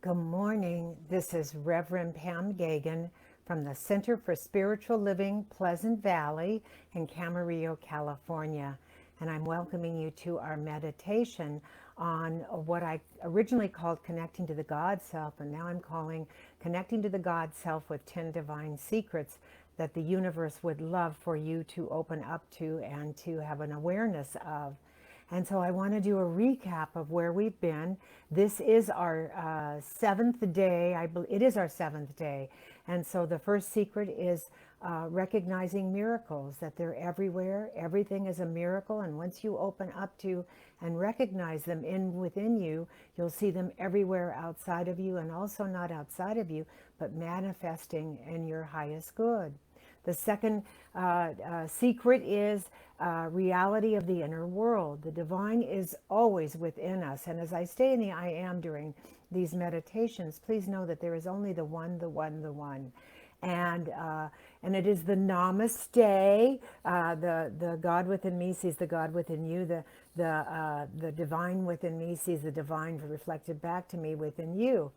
Good morning. This is Reverend Pam Geagan from the Center for Spiritual Living, Pleasant Valley in Camarillo, California. And I'm welcoming you to our meditation on what I originally called Connecting to the Godself, and now I'm calling Connecting to the Godself with 10 Divine Secrets that the universe would love for you to open up to and to have an awareness of. And so I want to do a recap of where we've been. This is our seventh day. It is our seventh day. And so the first secret is recognizing miracles, that they're everywhere. Everything is a miracle. And once you open up to and recognize them within you, you'll see them everywhere outside of you, and also not outside of you, but manifesting in your highest good. The second secret is reality of the inner world. The divine is always within us. And as I stay in the I am during these meditations, please know that there is only the one, the one, the one. And it is the namaste, the God within me sees the God within you, the divine within me sees the divine reflected back to me within you.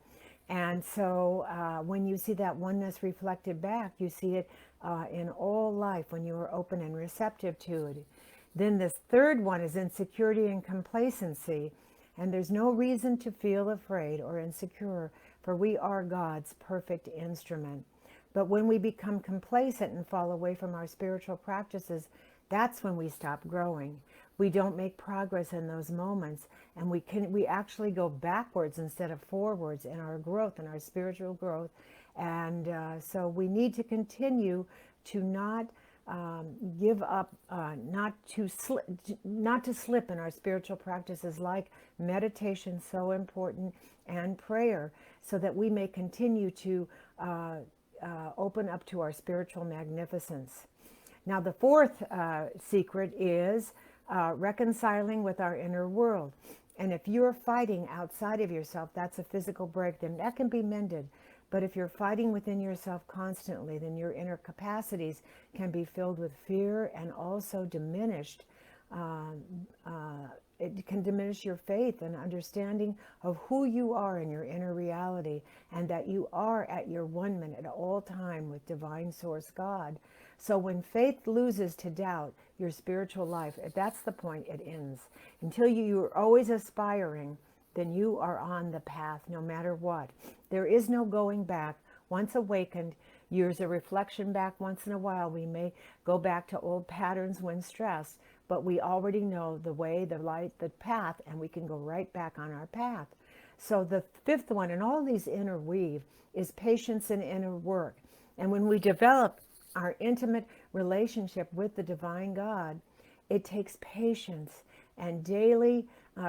And so when you see that oneness reflected back, you see it in all life when you are open and receptive to it. Then this third one is insecurity and complacency. And there's no reason to feel afraid or insecure, for we are God's perfect instrument. But when we become complacent and fall away from our spiritual practices, that's when we stop growing. We don't make progress in those moments, and we actually go backwards instead of forwards in our growth, in our spiritual growth. And so we need to continue to not give up, not to slip in our spiritual practices like meditation, so important, and prayer, so that we may continue to open up to our spiritual magnificence. Now, the fourth secret is reconciling with our inner world. And if you're fighting outside of yourself, that's a physical break, then that can be mended. But if you're fighting within yourself constantly, then your inner capacities can be filled with fear and also diminished. It can diminish your faith and understanding of who you are in your inner reality, and that you are at your one-ment at all time with divine source God. So when faith loses to doubt, your spiritual life, that's the point it ends. Until you're always aspiring, then you are on the path no matter what. There is no going back. Once awakened, there's a reflection back once in a while. We may go back to old patterns when stressed, but we already know the way, the light, the path, and we can go right back on our path. So the fifth one, and all these interweave, is patience and inner work. And when we develop our intimate relationship with the divine God, it takes patience and daily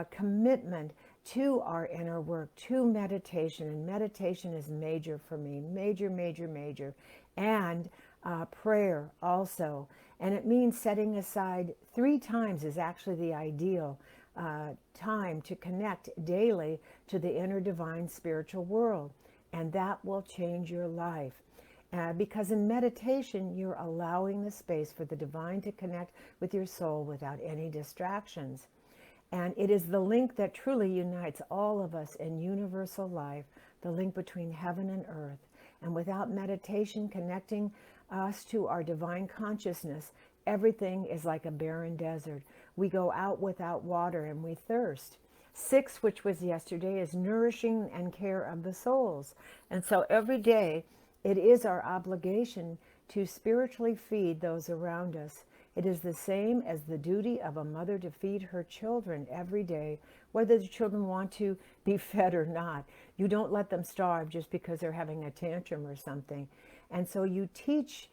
commitment to our inner work, to meditation. And meditation is major for me, major, major, major. And prayer also. And it means setting aside 3 times is actually the ideal time to connect daily to the inner divine spiritual world. And that will change your life. Because in meditation, you're allowing the space for the divine to connect with your soul without any distractions. And it is the link that truly unites all of us in universal life, the link between heaven and earth. And without meditation connecting us to our divine consciousness, everything is like a barren desert. We go out without water and we thirst. 6, which was yesterday, is nourishing and care of the souls. And so every day, it is our obligation to spiritually feed those around us. It is the same as the duty of a mother to feed her children every day, whether the children want to be fed or not. You don't let them starve just because they're having a tantrum or something. And so you teach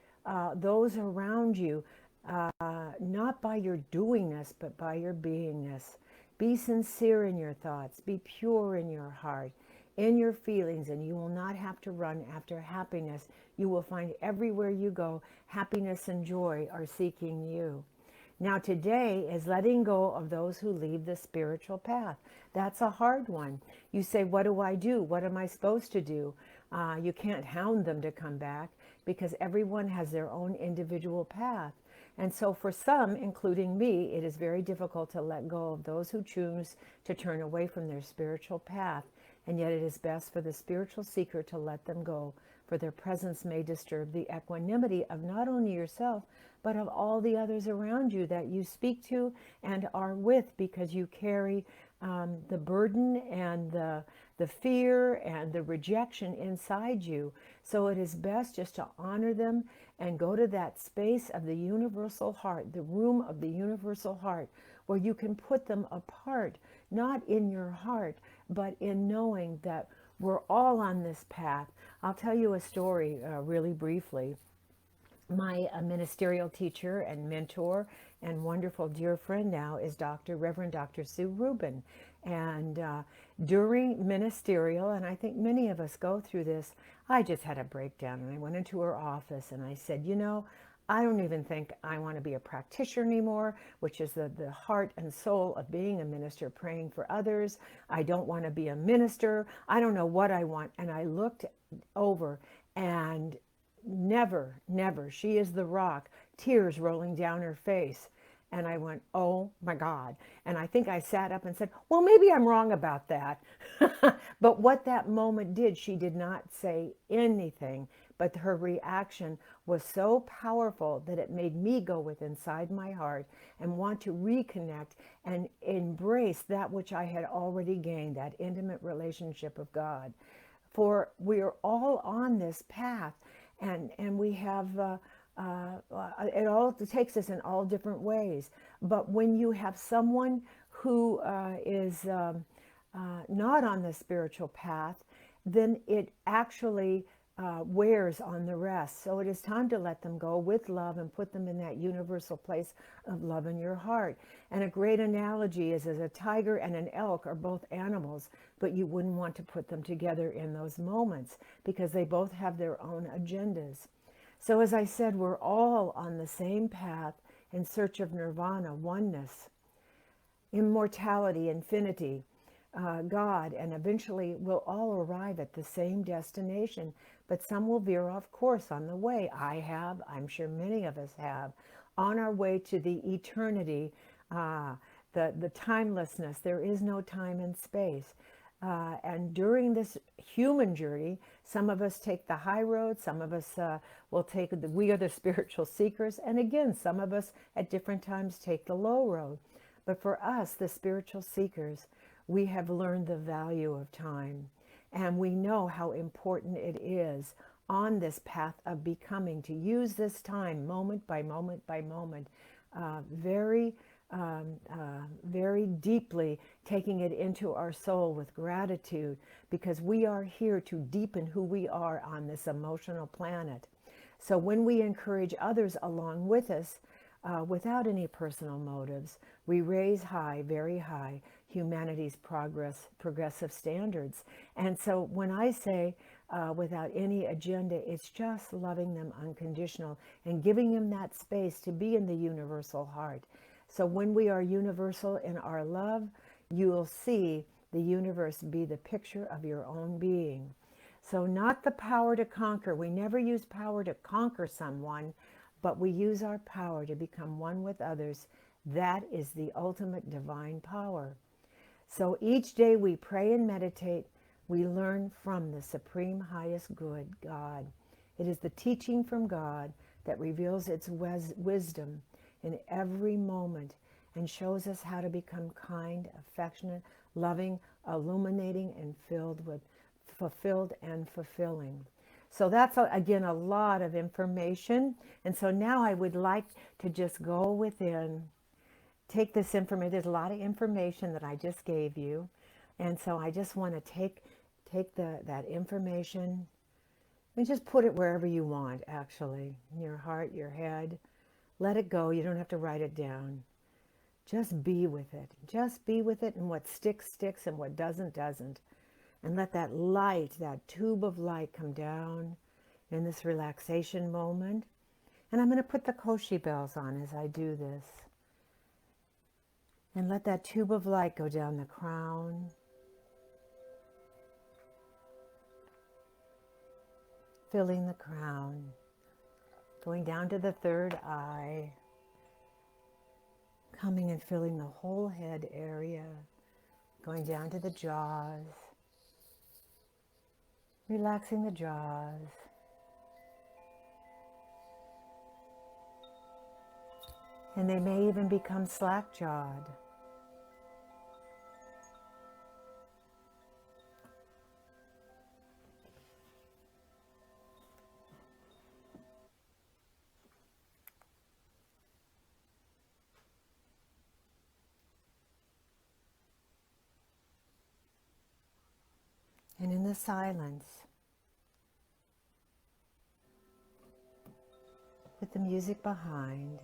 those around you, not by your doingness, but by your beingness. Be sincere in your thoughts. Be pure in your heart, in your feelings, and you will not have to run after happiness. You will find everywhere you go, happiness and joy are seeking you. Now today is letting go of those who leave the spiritual path. That's a hard one. You say, what do I do? What am I supposed to do? You can't hound them to come back, because everyone has their own individual path. And so for some, including me, it is very difficult to let go of those who choose to turn away from their spiritual path. and yet it is best for the spiritual seeker to let them go, for their presence may disturb the equanimity of not only yourself, but of all the others around you that you speak to and are with, because you carry the burden and the fear and the rejection inside you. So it is best just to honor them and go to that space of the universal heart, the room of the universal heart, where you can put them apart, not in your heart, but in knowing that we're all on this path. I'll tell you a story really briefly. My ministerial teacher and mentor and wonderful dear friend now is Reverend Dr. Sue Rubin. And during ministerial, and I think many of us go through this, I just had a breakdown and I went into her office and I said, you know, I don't even think I want to be a practitioner anymore, which is the heart and soul of being a minister, praying for others. I don't want to be a minister. I don't know what I want. And I looked over and never, she is the rock, tears rolling down her face. And I went, oh my God. And I think I sat up and said, well, maybe I'm wrong about that. But what that moment did, she did not say anything, but her reaction was so powerful that it made me go with inside my heart and want to reconnect and embrace that which I had already gained, that intimate relationship of God. For we are all on this path, and we have it all takes us in all different ways. But when you have someone who is not on the spiritual path, then it actually wears on the rest. So it is time to let them go with love and put them in that universal place of love in your heart. And a great analogy is as a tiger and an elk are both animals, but you wouldn't want to put them together in those moments because they both have their own agendas. So as I said, we're all on the same path in search of nirvana, oneness, immortality, infinity, God, and eventually we'll all arrive at the same destination, but some will veer off course on the way. I have, I'm sure many of us have, on our way to the eternity, the timelessness. There is no time and space. And during this human journey, some of us take the high road, some of us will take we are the spiritual seekers, and again, some of us at different times take the low road. But for us, the spiritual seekers, we have learned the value of time, and we know how important it is on this path of becoming to use this time moment by moment by moment, very deeply, taking it into our soul with gratitude, because we are here to deepen who we are on this emotional planet. So when we encourage others along with us, without any personal motives, we raise high, very high, humanity's progressive standards. And so when I say without any agenda, it's just loving them unconditional and giving them that space to be in the universal heart. So when we are universal in our love, you will see the universe be the picture of your own being. So not the power to conquer. We never use power to conquer someone, but we use our power to become one with others. That is the ultimate divine power. So each day we pray and meditate, we learn from the supreme highest good, God. It is the teaching from God that reveals its wisdom in every moment and shows us how to become kind, affectionate, loving, illuminating, and fulfilled and fulfilling. So that's, again, a lot of information. And so now I would like to just go within, take this information. There's a lot of information that I just gave you. And so I just want to take that information and just put it wherever you want, actually, in your heart, your head. Let it go. You don't have to write it down. Just be with it. Just be with it, and what sticks, sticks, and what doesn't, doesn't. And let that light, that tube of light come down in this relaxation moment. And I'm going to put the Koshi bells on as I do this. And let that tube of light go down the crown, filling the crown, going down to the third eye, coming and filling the whole head area, going down to the jaws, relaxing the jaws. And they may even become slack-jawed. And in the silence, with the music behind,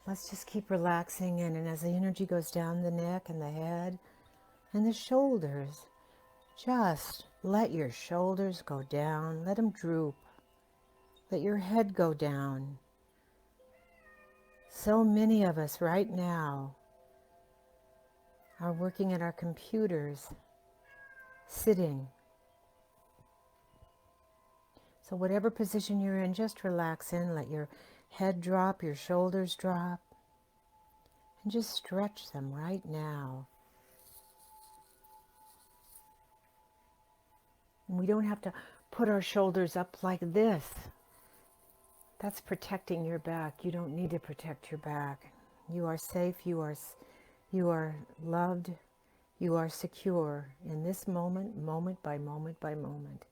let's just keep relaxing in, and as the energy goes down the neck and the head and the shoulders, just let your shoulders go down, let them droop, let your head go down. So many of us right now are working at our computers, sitting. So whatever position you're in, just relax in, let your head drop, your shoulders drop, and just stretch them right now. And we don't have to put our shoulders up like this. That's protecting your back. You don't need to protect your back. You are safe, you are loved, you are secure in this moment, moment by moment by moment.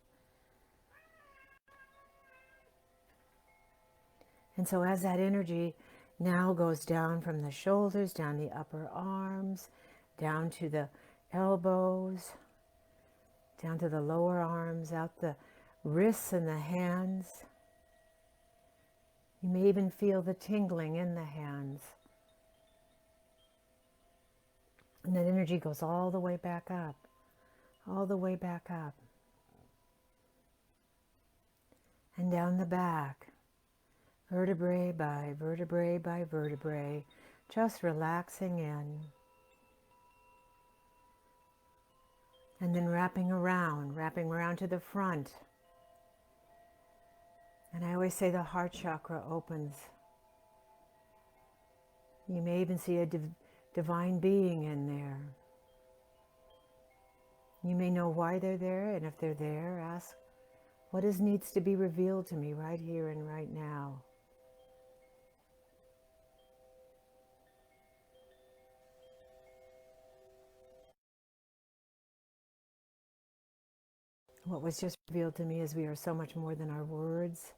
And so as that energy now goes down from the shoulders, down the upper arms, down to the elbows, down to the lower arms, out the wrists and the hands. You may even feel the tingling in the hands. And that energy goes all the way back up, all the way back up. And down the back, vertebrae by vertebrae by vertebrae, just relaxing in. And then wrapping around to the front. And I always say the heart chakra opens. You may even see a divine being in there. You may know why they're there, and if they're there, ask, what needs to be revealed to me right here and right now? What was just revealed to me is we are so much more than our words.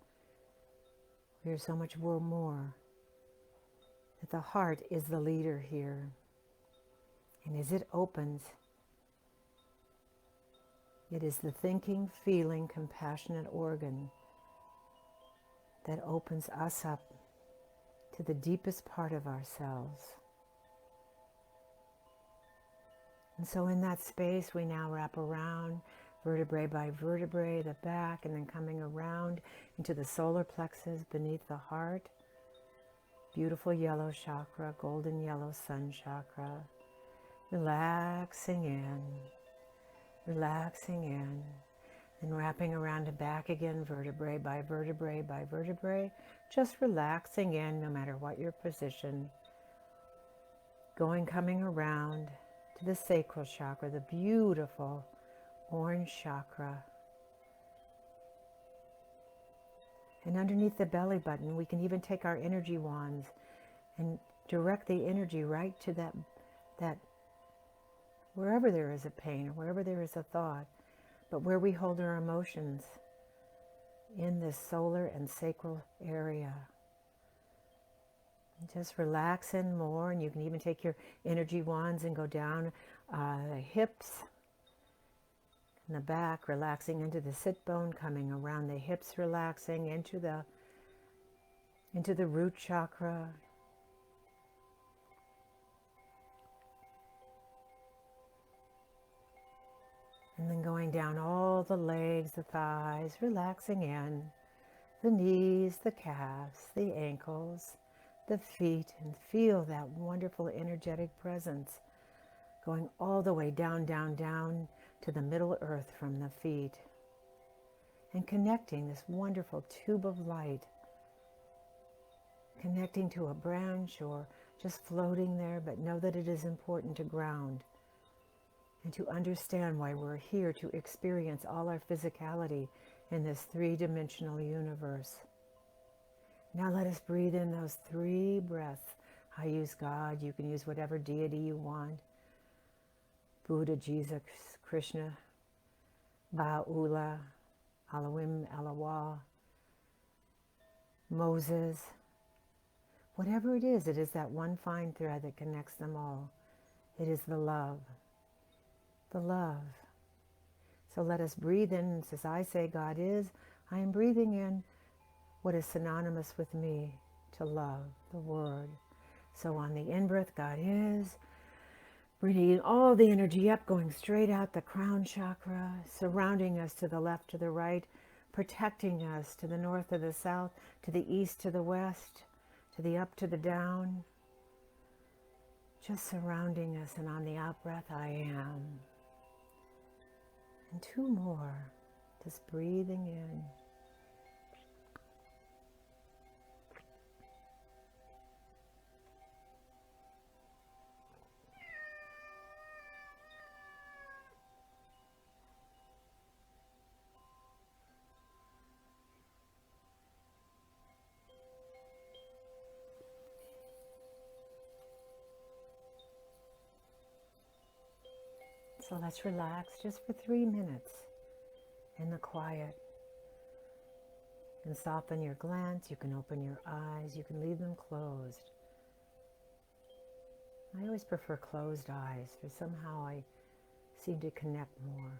We are so much more. That the heart is the leader here. And as it opens, it is the thinking, feeling, compassionate organ that opens us up to the deepest part of ourselves. And so in that space, we now wrap around vertebrae by vertebrae, the back, and then coming around into the solar plexus beneath the heart. Beautiful yellow chakra, golden yellow sun chakra. Relaxing in, and wrapping around and back again, vertebrae by vertebrae by vertebrae. Just relaxing in no matter what your position. Coming around to the sacral chakra, the beautiful orange chakra. And underneath the belly button, we can even take our energy wands and direct the energy right to that wherever there is a pain or wherever there is a thought, but where we hold our emotions in this solar and sacral area. And just relax in more, and you can even take your energy wands and go down the hips and the back, relaxing into the sit bone, coming around the hips, relaxing into the root chakra. And then going down all the legs, the thighs, relaxing in, the knees, the calves, the ankles, the feet, and feel that wonderful energetic presence going all the way down, down, down to the middle earth from the feet, and connecting this wonderful tube of light, connecting to a branch or just floating there, but know that it is important to ground and to understand why we're here to experience all our physicality in this three-dimensional universe. Now let us breathe in those 3 breaths. I use God. You can use whatever deity you want. Buddha, Jesus, Krishna, Ba'ula, Elohim, Eloah, Moses. Whatever it is that one fine thread that connects them all. It is the love. The love. So let us breathe in. As I say God is, I am breathing in what is synonymous with me, to love, the word. So on the in-breath, God is. Breathing all the energy up, going straight out the crown chakra, surrounding us to the left, to the right, protecting us to the north, to the south, to the east, to the west, to the up, to the down. Just surrounding us, and on the out-breath, I am. And 2 more, just breathing in. So let's relax just for 3 minutes in the quiet. And soften your glance. You can open your eyes. You can leave them closed. I always prefer closed eyes, for somehow I seem to connect more.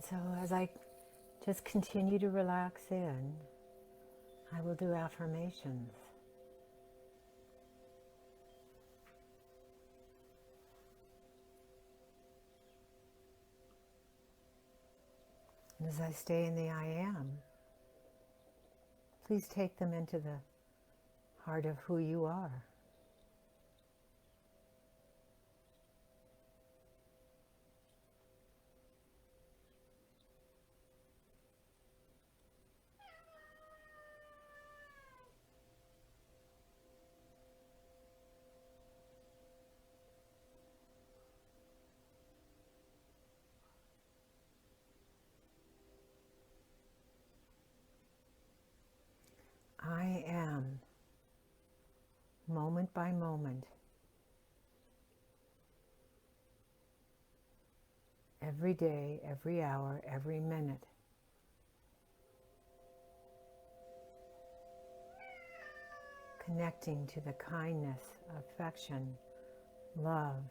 And so as I just continue to relax in, I will do affirmations. And as I stay in the I am, please take them into the heart of who you are. I am, moment by moment, every day, every hour, every minute, connecting to the kindness, affection, love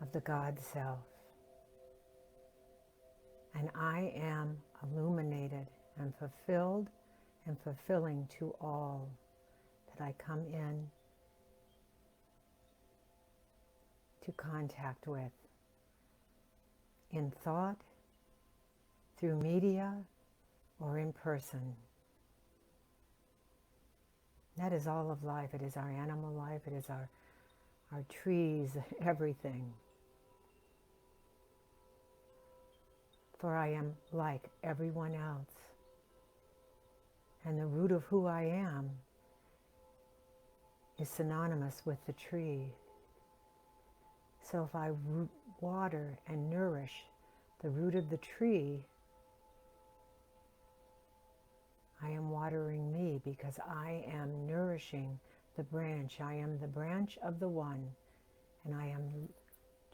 of the Godself. And I am illuminated and fulfilled and fulfilling to all that I come in to contact with, in thought, through media, or in person. That is all of life. It is our animal life. It is our trees, everything. For I am like everyone else. And the root of who I am is synonymous with the tree. So if I water and nourish the root of the tree, I am watering me because I am nourishing the branch. I am the branch of the one, and I am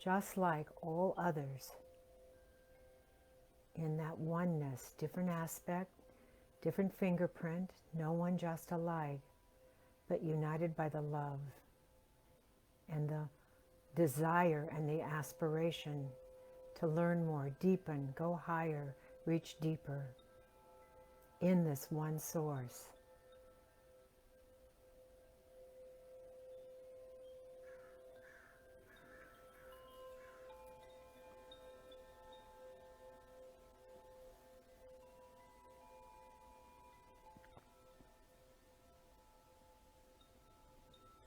just like all others in that oneness, different aspect, different fingerprint, no one just alike, but united by the love and the desire and the aspiration to learn more, deepen, go higher, reach deeper in this one source.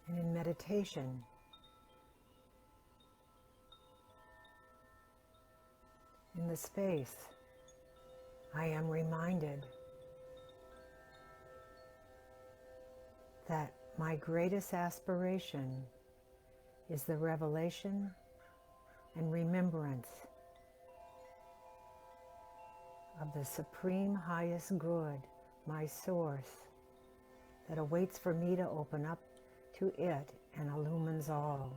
And in meditation, in the space, I am reminded that my greatest aspiration is the revelation and remembrance of the supreme highest good, my source, that awaits for me to open up to it and illumines all.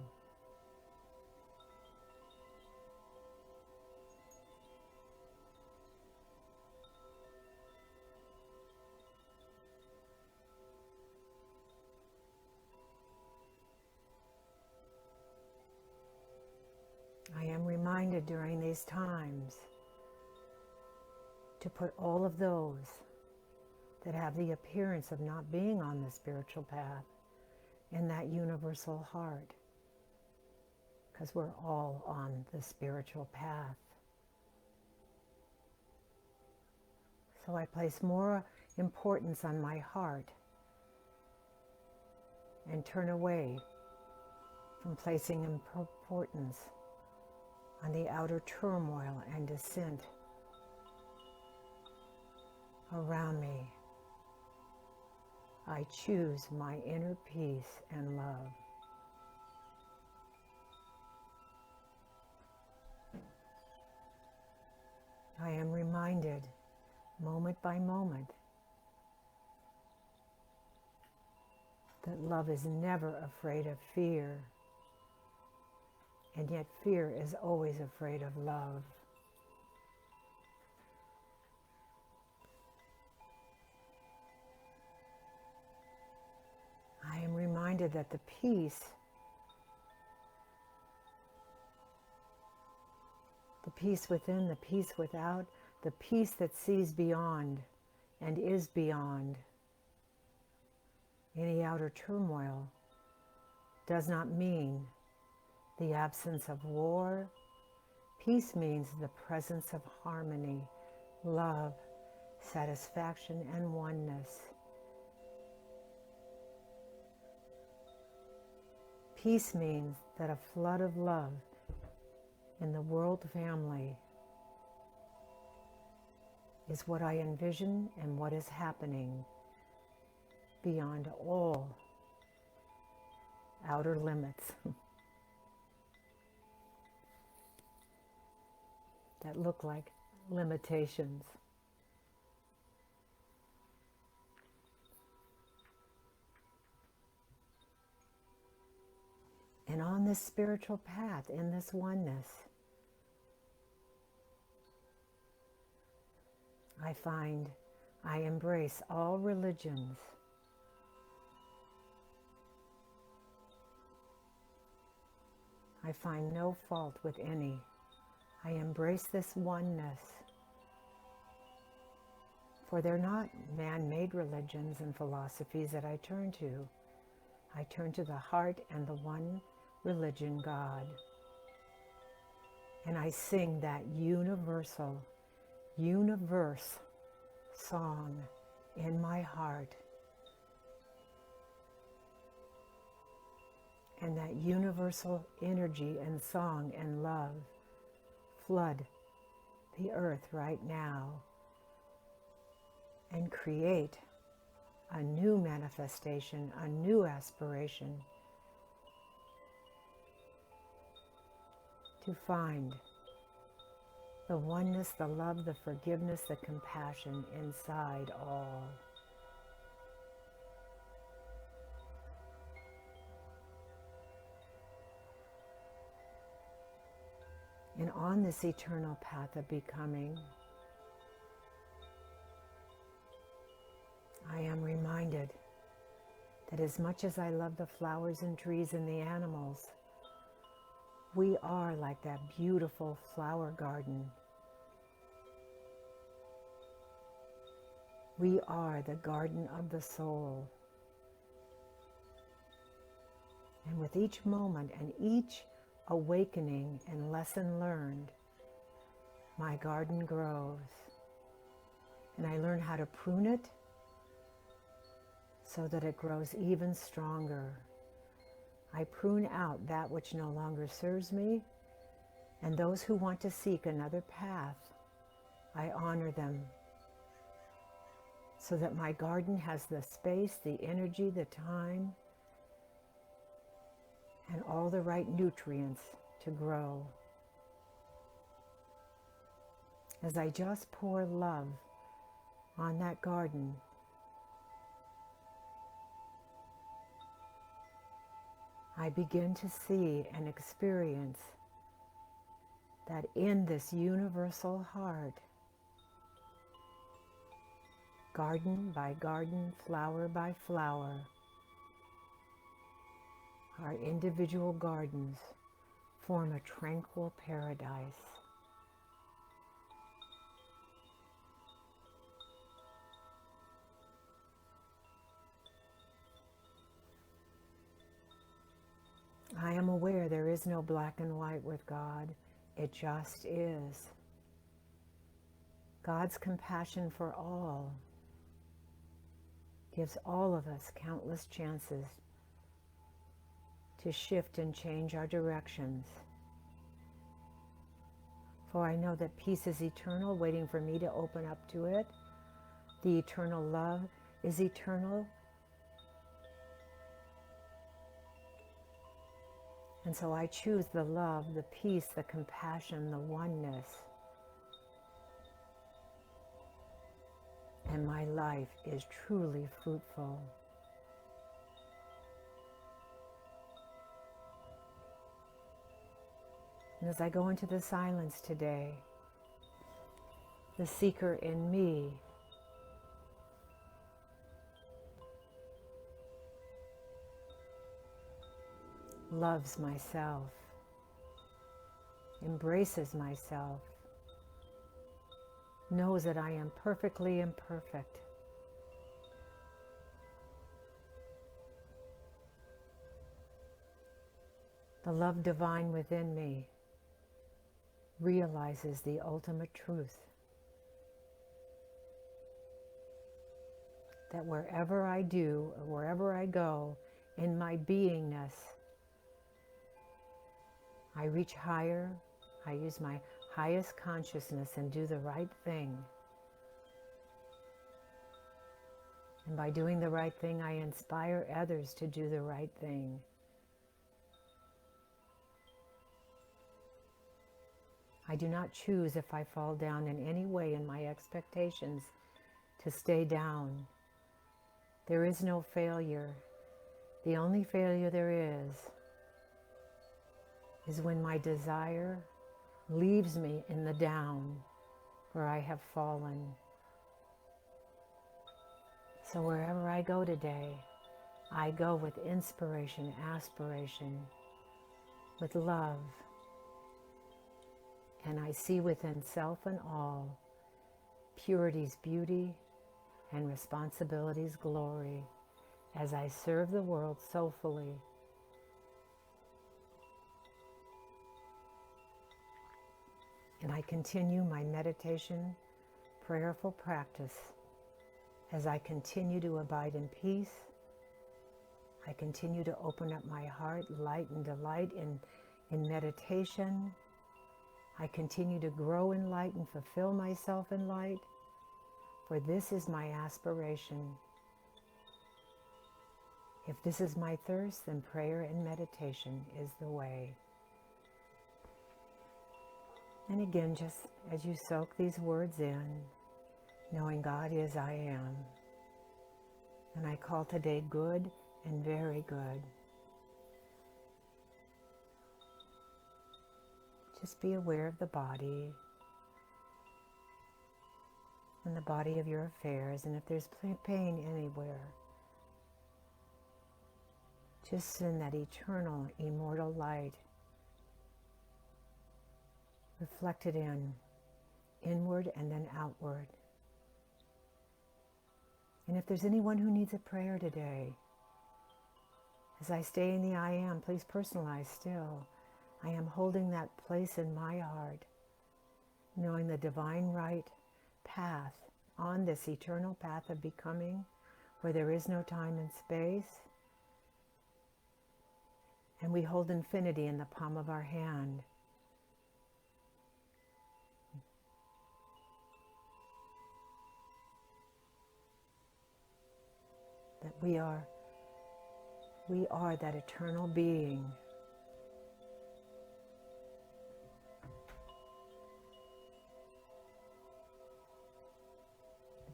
I am reminded during these times to put all of those that have the appearance of not being on the spiritual path in that universal heart, because we're all on the spiritual path. So I place more importance on my heart and turn away from placing importance on the outer turmoil and dissent around me. I choose my inner peace and love. I am reminded, moment by moment, that love is never afraid of fear, and yet fear is always afraid of love. I am reminded that the the peace within, the peace without, the peace that sees beyond and is beyond any outer turmoil, does not mean the absence of war. Peace means the presence of harmony, love, satisfaction, and oneness. Peace means that a flood of love in the world family is what I envision and what is happening beyond all outer limits that look like limitations. And on this spiritual path, in this oneness, I find I embrace all religions. I find no fault with any. I embrace this oneness. For they're not man-made religions and philosophies that I turn to. I turn to the heart and the one religion, God. And I sing that universe song in my heart. And that universal energy and song and love flood the earth right now and create a new manifestation, a new aspiration to find the oneness, the love, the forgiveness, the compassion inside all. And on this eternal path of becoming, I am reminded that as much as I love the flowers and trees and the animals, we are like that beautiful flower garden. We are the garden of the soul. And with each moment and each awakening and lesson learned, my garden grows. And I learn how to prune it so that it grows even stronger. I prune out that which no longer serves me, and those who want to seek another path, I honor them, so that my garden has the space, the energy, the time, and all the right nutrients to grow. As I just pour love on that garden, I begin to see and experience that in this universal heart, garden by garden, flower by flower, our individual gardens form a tranquil paradise. I am aware there is no black and white with God. It just is. God's compassion for all gives all of us countless chances to shift and change our directions. For I know that peace is eternal, waiting for me to open up to it. The eternal love is eternal. And so I choose the love, the peace, the compassion, the oneness. And my life is truly fruitful. And as I go into the silence today, the seeker in me loves myself embraces myself, knows that I am perfectly imperfect. The love divine within me realizes the ultimate truth, that wherever I do or wherever I go in my beingness, I reach higher, I use my highest consciousness and do the right thing. And by doing the right thing, I inspire others to do the right thing. I do not choose, if I fall down in any way in my expectations, to stay down. There is no failure. The only failure there is when my desire leaves me in the down where I have fallen. So wherever I go today, I go with inspiration, aspiration, with love. And I see within self and all purity's beauty and responsibility's glory as I serve the world soulfully. And I continue my meditation, prayerful practice as I continue to abide in peace. I continue to open up my heart, light and delight in meditation. I continue to grow in light and fulfill myself in light, for this is my aspiration. If this is my thirst, then prayer and meditation is the way. And again, just as you soak these words in, knowing God is I am. And I call today good and very good. Just be aware of the body and the body of your affairs, and if there's pain anywhere, just send that eternal, immortal light reflected inward and then outward. And if there's anyone who needs a prayer today, as I stay in the I am, please personalize still. I am holding that place in my heart, knowing the divine right path on this eternal path of becoming, where there is no time and space. And we hold infinity in the palm of our hand. That we are that eternal being.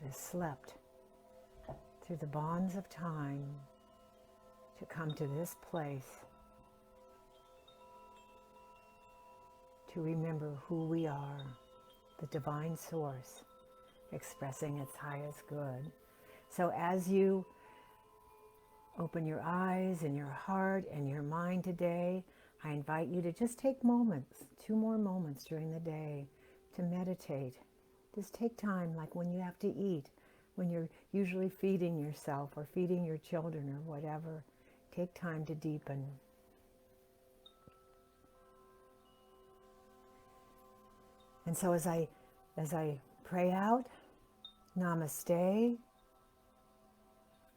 That has slept through the bonds of time to come to this place, to remember who we are, the divine source, expressing its highest good. So as you open your eyes and your heart and your mind today, I invite you to just take moments, 2 more moments during the day to meditate. Just take time, like when you have to eat, when you're usually feeding yourself or feeding your children or whatever. Take time to deepen. And so as I pray out, namaste,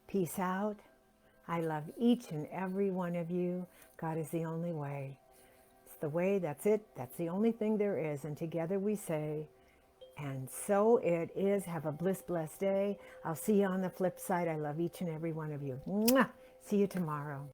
peace out. I love each and every one of you. God is the only way. It's the way, that's it, that's the only thing there is. And together we say, and so it is. Have a blessed day. I'll see you on the flip side. I love each and every one of you. Mwah! See you tomorrow.